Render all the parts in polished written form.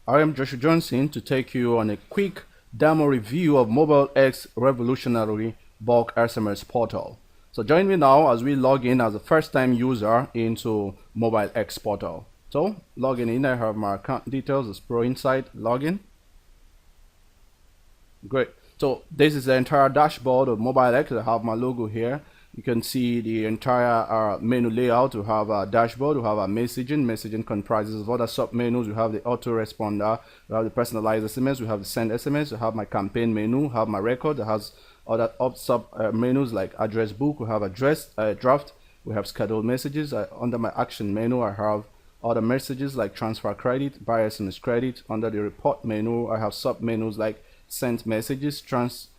I am Joshua Johnson to take you on a quick demo review of MobiLE's revolutionary bulk SMS portal. So join me now as we log in as a first-time user into MobiLE portal. So logging in, I have my account details as Pro Insight login. Great. So this is the entire dashboard of MobiLE. I have my logo here. You can see the entire menu layout. We have a dashboard, we have a messaging. Messaging comprises of other sub menus. We have the autoresponder, we have the personalized SMS, we have the send SMS, we have my campaign menu, we have my record that has other sub menus like address book, we have address draft, we have scheduled messages. Under my action menu, I have other messages like transfer credit, buy SMS credit. Under the report menu, I have sub menus like sent messages,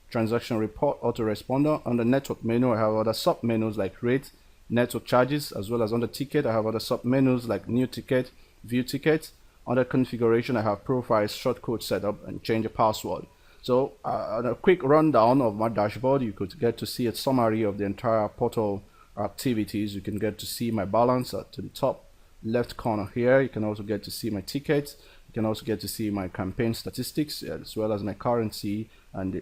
transaction report, autoresponder. On the network menu, I have other sub menus like rate, network charges, as well as on the ticket, I have other sub menus like new ticket, view tickets. Under configuration, I have profiles, shortcode setup, and change a password. So on a quick rundown of my dashboard, you could get to see a summary of the entire portal activities. You can get to see my balance to the top left corner here. You can also get to see my tickets. You can also get to see my campaign statistics, as well as my currency and the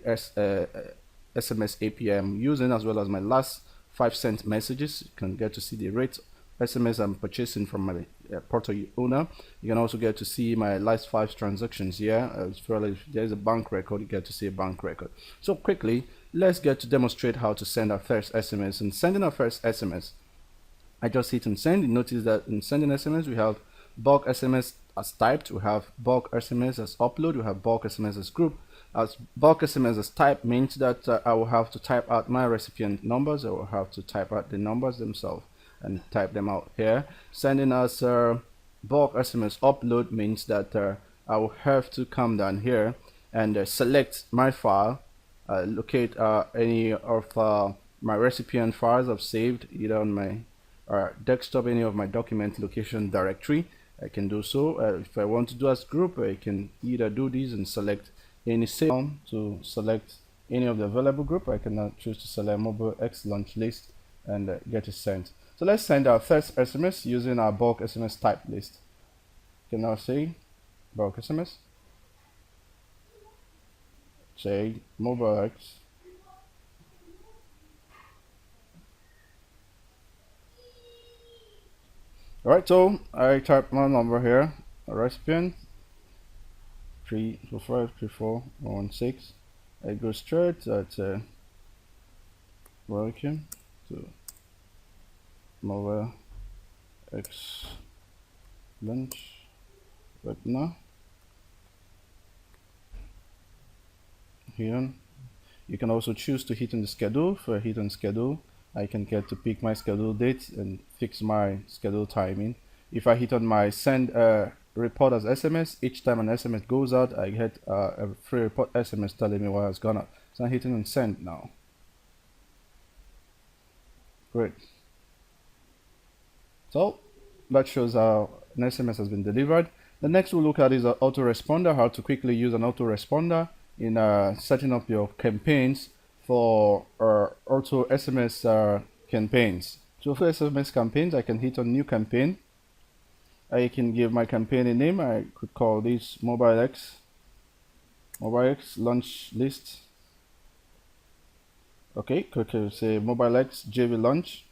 SMS API I'm using, as well as my last 5-cent messages. You can get to see the rate SMS I'm purchasing from my portal owner. You can also get to see my last 5 transactions here, as well as if there's a bank record, you get to see a bank record. So quickly, let's get to demonstrate how to send our first SMS. And sending our first SMS, I just hit on send. You notice that in sending SMS, we have bulk SMS as typed, we have bulk SMS as upload, we have bulk SMS as group. As bulk SMS as type means that I will have to type out my recipient numbers. I will have to type out the numbers themselves and type them out here. Sending us bulk SMS upload means that I will have to come down here and select my file, locate any of my recipient files I've saved either on my desktop, any of my document location directory. I can do so. If I want to do as group, I can either do this and select any save to select any of the available group. I can now choose to select MobiLE launch list and get it sent. So let's send our first SMS using our bulk SMS type list. You can now say bulk SMS, say MobiLE. Alright, so I type my number here, a recipient 3453416. I go straight at welcome to MobiLE launch webinar. Here you can also choose to hit on the schedule. If I hit on schedule, I can get to pick my schedule date and fix my schedule timing. If I hit on my send report as SMS, each time an SMS goes out, I get a free report SMS telling me what has gone out. So I'm hitting on send now. Great. So that shows how an SMS has been delivered. The next we'll look at is an autoresponder, how to quickly use an autoresponder in setting up your campaigns for auto SMS campaigns. So for SMS campaigns, I can hit on new campaign. I can give my campaign a name. I could call this MobiLE launch list. Okay, could say MobiLE JV launch.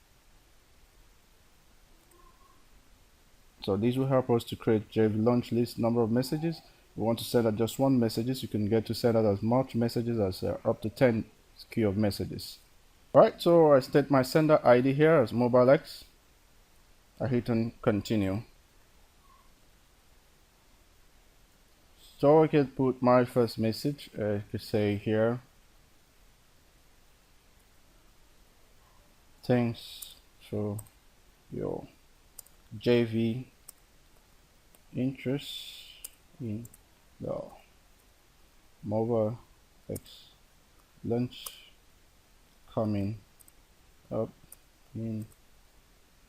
So these will help us to create JV launch list number of messages. We want to send out just 1 messages. You can get to send out as much messages as up to 10 queue of messages. Alright, so I state my sender ID here as MobiLE. I hit on continue. So I can put my first message. I could say here, thanks for your JV interest in the MobiLE launch coming up in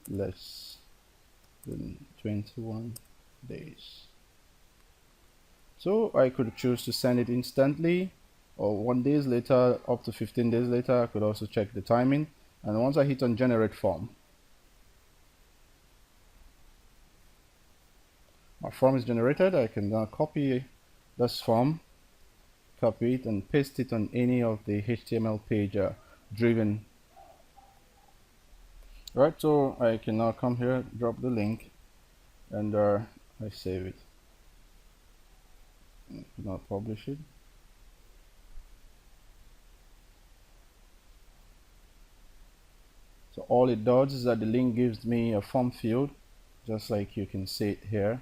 less than 21 days. So I could choose to send it instantly or 1 day later, up to 15 days later. I could also check the timing. And once I hit on generate form, my form is generated, I can now copy this form, copy it and paste it on any of the HTML page driven. Right, so I can now come here, drop the link, and I save it. I can now publish it. So all it does is that the link gives me a form field, just like you can see it here.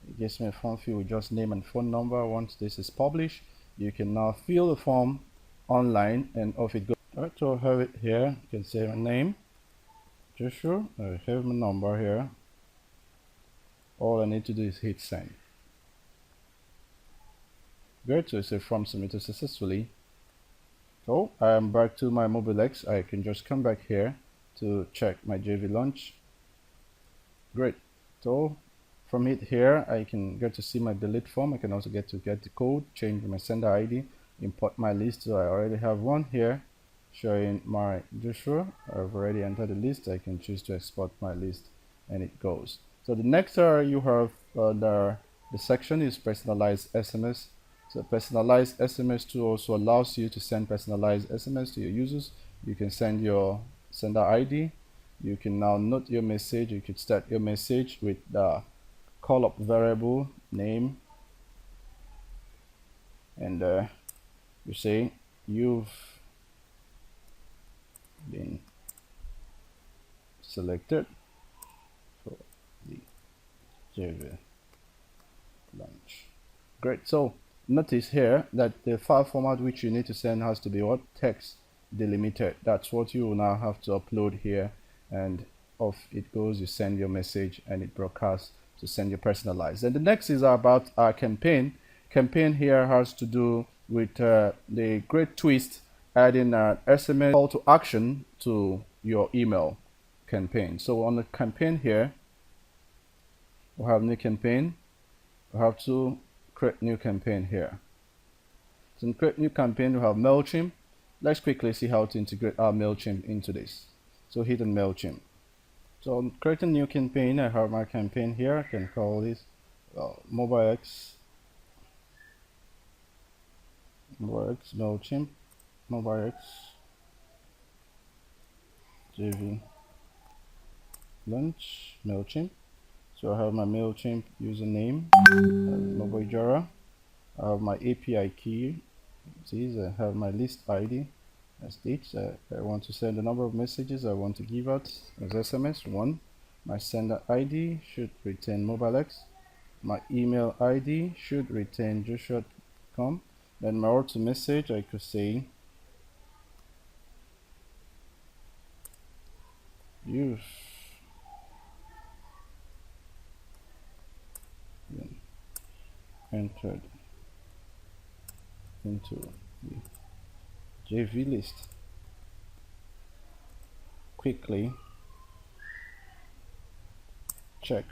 It gives me a form field with just name and phone number. Once this is published, you can now fill the form online and off it goes. Alright, so I have it here. You can say my name, Joshua. I have my number here. All I need to do is hit send. Great, so it's a form submitted successfully. So I am back to my MobiLE. I can just come back here to check my JV launch. Great. So from it here, I can get to see my delete form. I can also get the code, change my sender ID, import my list. So I already have one here showing my Joshua. I've already entered the list. I can choose to export my list and it goes. So the next you have the section is personalized SMS. So personalized SMS tool also allows you to send personalized SMS to your users. You can send your sender ID. You can now note your message. You could start your message with the call up variable name, and you say you've been selected for the JV launch. Great. So notice here that the file format which you need to send has to be what? Text delimited. That's what you will now have to upload here, and off it goes. You send your message and it broadcasts to send your personalized. And the next is about our campaign. Campaign here has to do with the great twist, adding an SMS call to action to your email campaign. So on the campaign here, we have new campaign. We have to create new campaign here. So in create new campaign, we have MailChimp. Let's quickly see how to integrate our MailChimp into this. So hit on MailChimp. So I'm creating new campaign. I have my campaign here. I can call this MobiLE MailChimp, MobiLE JV launch MailChimp. So I have my MailChimp username, mobile Jara. I have my API key. I have my list ID. As dates. I want to send the number of messages I want to give out as SMS. 1. My sender ID should retain MobiLE. My email ID should retain joshua.com. Then my auto message, I could say you've been entered into the JV list. Quickly check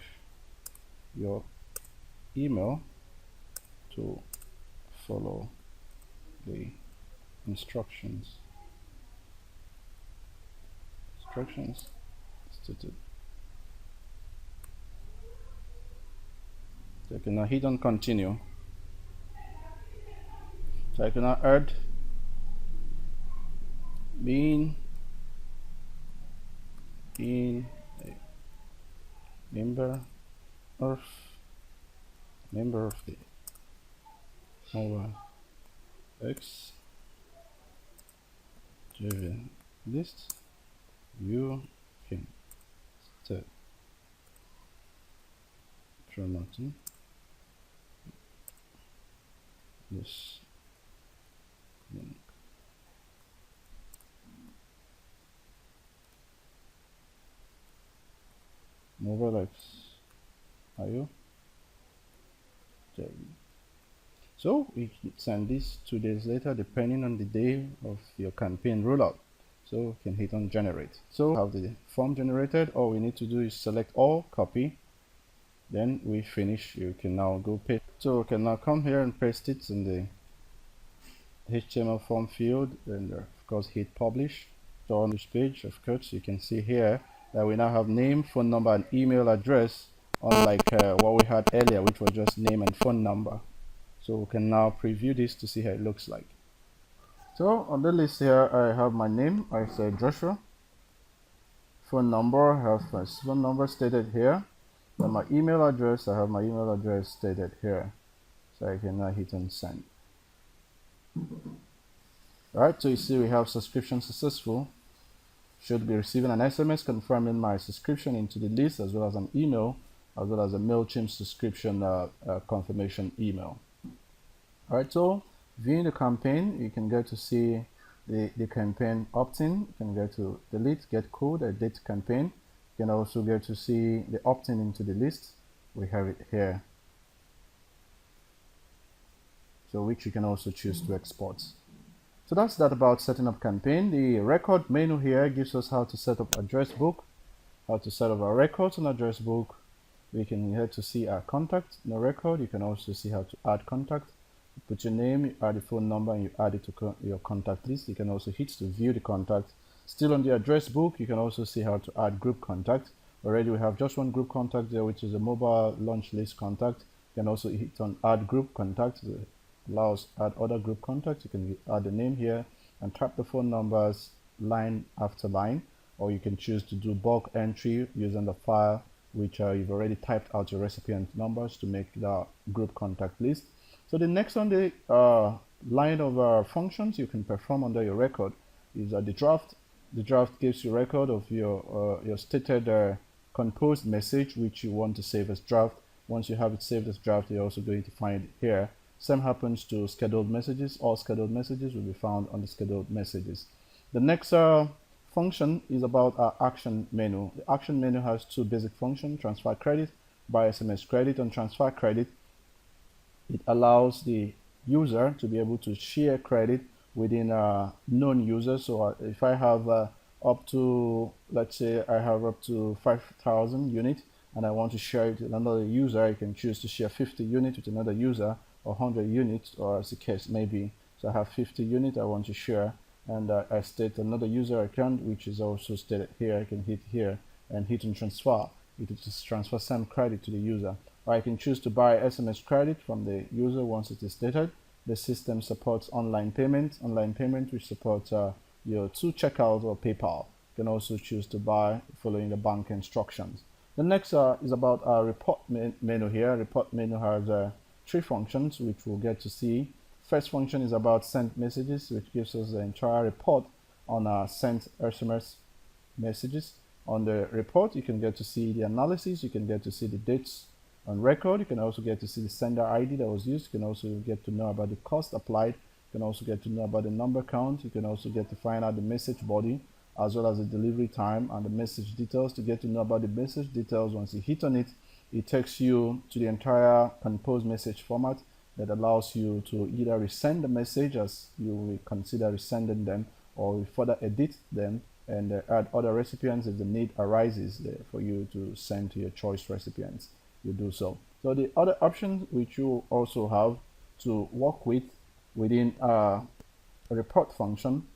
your email to follow the instructions stated. So I can now hit on continue. So I can now add being a member of the MobiLE JV list. You can start promoting this link. MobiLE IO JV. So we can send this 2 days later, depending on the day of your campaign rollout. So we can hit on generate. So have the form generated. All we need to do is select all, copy, then we finish. You can now go paste. So we can now come here and paste it in the HTML form field, and of course hit publish. So on this page, of course, you can see here that we now have name, phone number, and email address unlike what we had earlier, which was just name and phone number. So we can now preview this to see how it looks like. So on the list here, I have my name, I say Joshua. Phone number, I have my phone number stated here. And my email address, I have my email address stated here. So I can now hit on send. Alright, so you see we have subscription successful. Should be receiving an SMS confirming my subscription into the list, as well as an email, as well as a MailChimp subscription confirmation email. Alright, so viewing the campaign, you can get to see the campaign opt-in. You can get to delete, get code, edit campaign. You can also get to see the opt-in into the list. We have it here. So which you can also choose to export. So that's that about setting up campaign. The record menu here gives us how to set up address book, how to set up our records on address book. We can here to see our contact in the record. You can also see how to add contact. You put your name, you add the phone number, and you add it to your contact list. You can also hit to view the contact. Still on the address book, you can also see how to add group contact. Already we have just one group contact there, which is a mobile launch list contact. You can also hit on add group contact. Allows add other group contacts. You can add the name here and type the phone numbers line after line, or you can choose to do bulk entry using the file which you've already typed out your recipient numbers to make the group contact list. So the next on the line of functions you can perform under your record is the draft. The draft gives you record of your stated composed message which you want to save as draft. Once you have it saved as draft, you're also going to find it here. Same happens to scheduled messages. All scheduled messages will be found on the scheduled messages. The next function is about our action menu. The action menu has two basic functions: transfer credit, buy SMS credit. On transfer credit, it allows the user to be able to share credit within known users. So if I have up to, let's say I have up to 5,000 units and I want to share it with another user, I can choose to share 50 units with another user, or 100 units, or as the case may be. So I have 50 units I want to share, and I state another user account which is also stated here. I can hit here and hit on transfer. It will just transfer some credit to the user. Or I can choose to buy SMS credit from the user once it is stated. The system supports online payment which supports your to checkout or PayPal. You can also choose to buy following the bank instructions. The next is about our report menu here. Report menu has three functions which we'll get to see. First function is about sent messages, which gives us the entire report on our sent SMS messages. On the report, you can get to see the analysis, you can get to see the dates on record, you can also get to see the sender ID that was used, you can also get to know about the cost applied, you can also get to know about the number count, you can also get to find out the message body, as well as the delivery time and the message details. To get to know about the message details, once you hit on it, it takes you to the entire composed message format that allows you to either resend the message as you will consider resending them, or further edit them and add other recipients if the need arises there for you to send to your choice recipients. You do so. So the other option which you also have to work with within a report function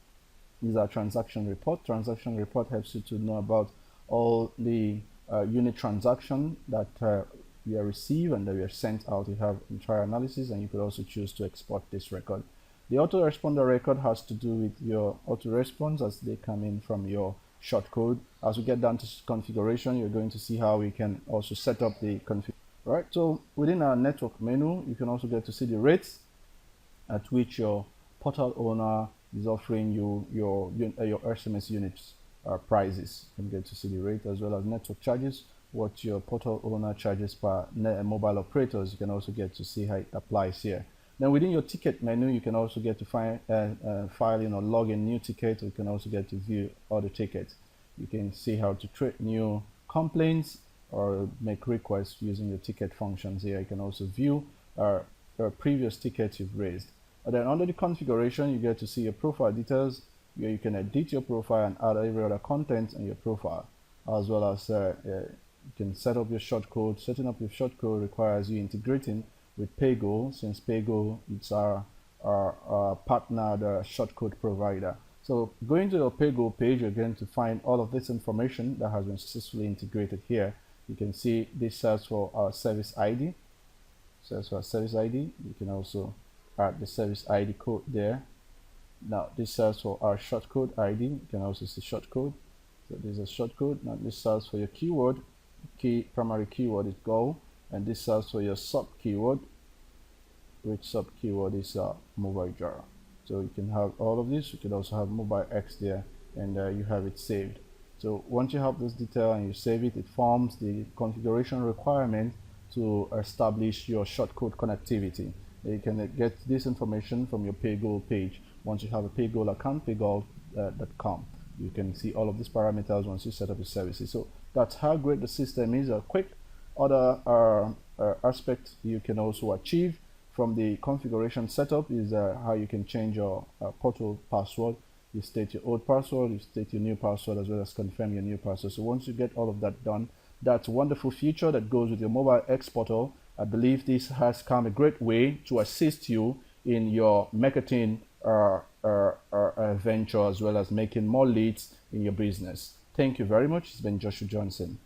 is our transaction report. Transaction report helps you to know about all the unit transaction that we are received and that we are sent out. You have entire analysis, and you could also choose to export this record. The autoresponder record has to do with your autorespons as they come in from your shortcode. As we get down to configuration, you're going to see how we can also set up the config. Right, so within our network menu, you can also get to see the rates at which your portal owner is offering you your SMS units prices. You can get to see the rate, as well as network charges, what your portal owner charges per mobile operators. You can also get to see how it applies here. Then within your ticket menu, you can also get to find file in or log in new tickets. You can also get to view other tickets. You can see how to create new complaints or make requests using your ticket functions here. You can also view previous tickets you've raised. And then under the configuration, you get to see your profile details, where you can edit your profile and add every other content on your profile, as well as you can set up your shortcode. Setting up your shortcode requires you integrating with Paygo, since Paygo is our partnered shortcode provider. So going to your Paygo page, you're going to find all of this information that has been successfully integrated here. You can see this search for our service ID. Search for service ID. You can also add the service ID code there. Now this search for our shortcode ID. You can also see shortcode. So this is a shortcode. Now this search for your keyword. Primary keyword is go, and this search for your sub keyword, which sub keyword is mobile jar. So you can have all of this. You can also have mobile X there, and you have it saved. So once you have this detail and you save it, it forms the configuration requirement to establish your shortcode connectivity. You can get this information from your PayGo page. Once you have a PayGo account, paygo.com, you can see all of these parameters once you set up your services. So that's how great the system is. A quick other aspect you can also achieve from the configuration setup is how you can change your portal password. You state your old password, you state your new password, as well as confirm your new password. So once you get all of that done, that's a wonderful feature that goes with your mobile X portal. I believe this has come a great way to assist you in your marketing venture, as well as making more leads in your business. Thank you very much. It's been Joshua Johnson.